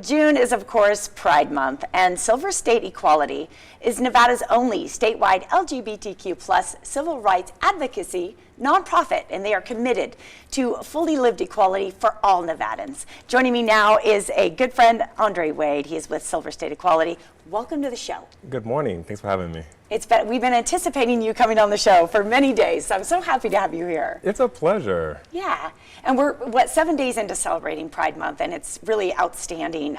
Well, June is, of course, Pride Month, and Silver State Equality is Nevada's only statewide LGBTQ plus civil rights advocacy nonprofit, and they are committed to fully lived equality for all Nevadans. Joining me now is a good friend, Andre Wade. He is with Silver State Equality. Welcome to the show. Good morning. Thanks for having me. We've been anticipating you coming on the show for many days, so I'm so happy to have you here. It's a pleasure. Yeah, and we're, 7 days into celebrating Pride Month, and it's really outstanding.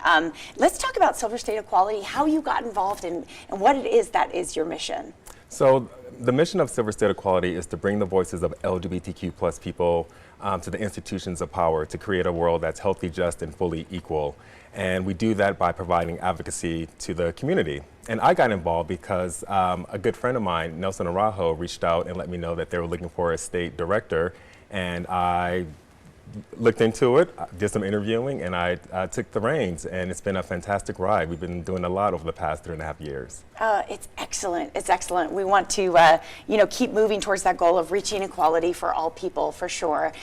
Let's talk about Silver State Equality, how you got involved, and what it is that is your mission. So the mission of Silver State Equality is to bring the voices of LGBTQ plus people to the institutions of power to create a world that's healthy, just, and fully equal. And we do that by providing advocacy to the community. And I got involved because a good friend of mine, Nelson Araujo, reached out and let me know that they were looking for a state director. And I looked into it, did some interviewing, and I took the reins. And it's been a fantastic ride. We've been doing a lot over the past 3.5 years. It's excellent. It's excellent. We want to, keep moving towards that goal of reaching equality for all people, for sure.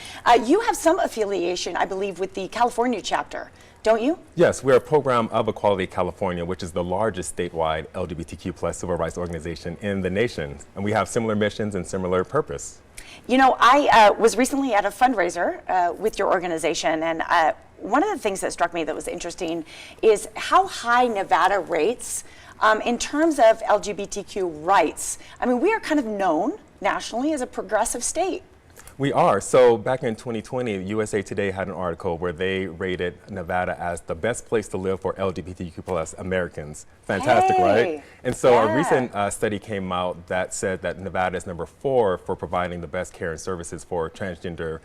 You have some affiliation, I believe, with the California chapter, don't you? Yes, we're a program of Equality California, which is the largest statewide LGBTQ plus civil rights organization in the nation. And we have similar missions and similar purpose. You know, I was recently at a fundraiser with your organization, and one of the things that struck me that was interesting is how high Nevada rates in terms of LGBTQ rights. I mean, we are kind of known nationally as a progressive state. We are. So back in 2020, USA Today had an article where they rated Nevada as the best place to live for LGBTQ plus Americans. Fantastic, right? And so a recent study came out that said that Nevada is number 4 for providing the best care and services for transgender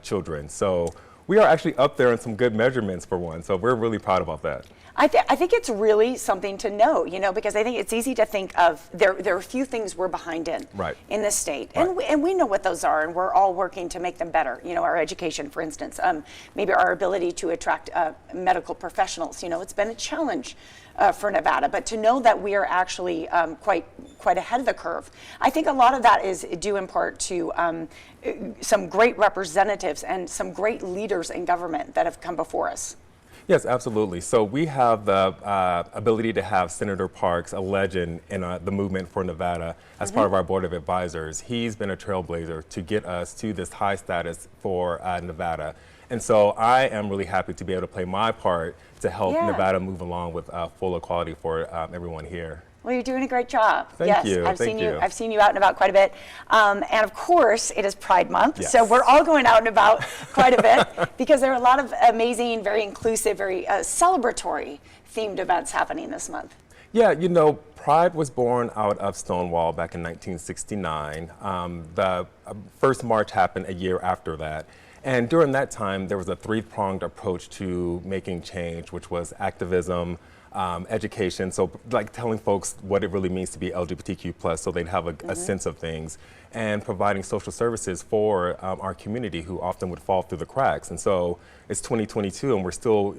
children. So we are actually up there in some good measurements for one. So we're really proud about that. I think it's really something to know, because I think it's easy to think of there are a few things we're behind in this state, and we know what those are, and we're all working to make them better. Our education, for instance, maybe our ability to attract medical professionals. It's been a challenge for Nevada, but to know that we are actually quite ahead of the curve. I think a lot of that is due in part to some great representatives and some great leaders in government that have come before us. Yes, absolutely. So we have the ability to have Senator Parks, a legend in the movement for Nevada, as part of our board of advisors. He's been a trailblazer to get us to this high status for Nevada. And so I am really happy to be able to play my part to help Nevada move along with full equality for everyone here. Well, you're doing a great job. Thank you. I've seen you out and about quite a bit. And of course, it is Pride Month. So we're all going out and about quite a bit because there are a lot of amazing, very inclusive, very celebratory themed events happening this month. Yeah, Pride was born out of Stonewall back in 1969. The first march happened a year after that. And during that time, there was a 3-pronged approach to making change, which was activism, education, so like telling folks what it really means to be LGBTQ plus, so they'd have a sense of things, and providing social services for our community who often would fall through the cracks. And so it's 2022 and we're still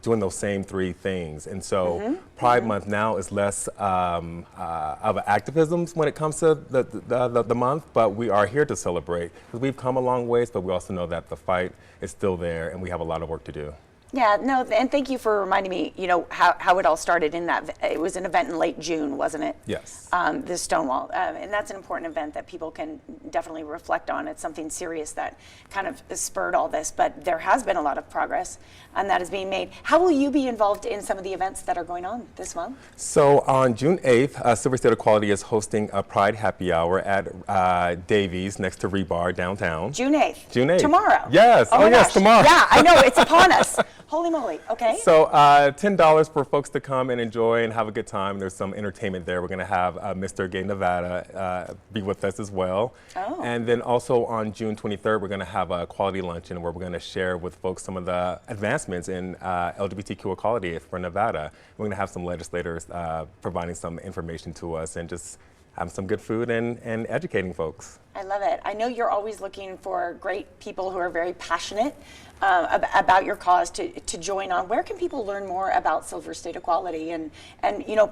doing those same 3 things. And so Pride Month now is less of an activism when it comes to the month, but we are here to celebrate because we've come a long ways, but we also know that the fight is still there and we have a lot of work to do. Yeah, no, and thank you for reminding me, how it all started in that. It was an event in late June, wasn't it? Yes. The Stonewall. And that's an important event that people can definitely reflect on. It's something serious that kind of spurred all this, but there has been a lot of progress, and that is being made. How will you be involved in some of the events that are going on this month? So on June 8th, Silver State Equality is hosting a Pride Happy Hour at Davies next to Rebar downtown. June 8th? June 8th. Tomorrow? Yes. Oh yes, tomorrow. Yeah, I know, it's upon us. Holy moly, okay. So $10 for folks to come and enjoy and have a good time. There's some entertainment there. We're going to have Mr. Gay Nevada be with us as well. Oh. And then also on June 23rd, we're going to have a quality luncheon where we're going to share with folks some of the advancements in LGBTQ equality for Nevada. We're going to have some legislators providing some information to us and just having some good food and educating folks. I love it. I know you're always looking for great people who are very passionate about your cause to join on. Where can people learn more about Silver State Equality and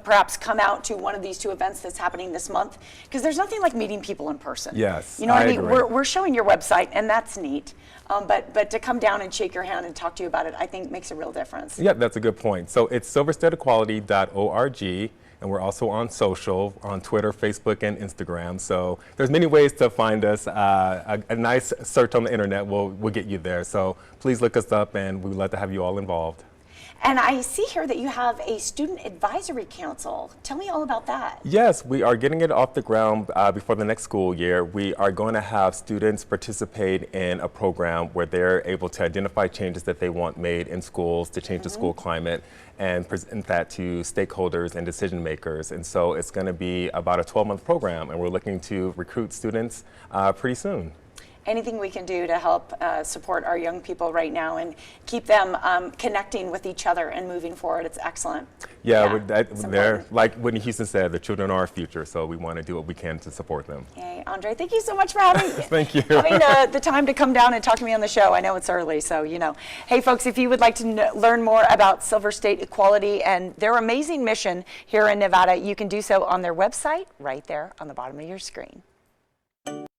perhaps come out to one of these two events that's happening this month? Because there's nothing like meeting people in person. Yes, I agree. We're showing your website, and that's neat. But to come down and shake your hand and talk to you about it, I think makes a real difference. Yeah, that's a good point. So it's silverstateequality.org. And we're also on social, on Twitter, Facebook, and Instagram. So there's many ways to find us. A nice search on the internet will get you there. So please look us up, and we would love to have you all involved. And I see here that you have a student advisory council. Tell me all about that. Yes, we are getting it off the ground before the next school year. We are going to have students participate in a program where they're able to identify changes that they want made in schools to change the school climate and present that to stakeholders and decision makers. And so it's going to be about a 12-month program, and we're looking to recruit students pretty soon. Anything we can do to help support our young people right now and keep them connecting with each other and moving forward, it's excellent. Yeah, they're, like Whitney Houston said, the children are our future, so we want to do what we can to support them. Hey, Andre, thank you so much for having Thank you. having the time to come down and talk to me on the show. I know it's early, so Hey, folks, if you would like to learn more about Silver State Equality and their amazing mission here in Nevada, you can do so on their website right there on the bottom of your screen.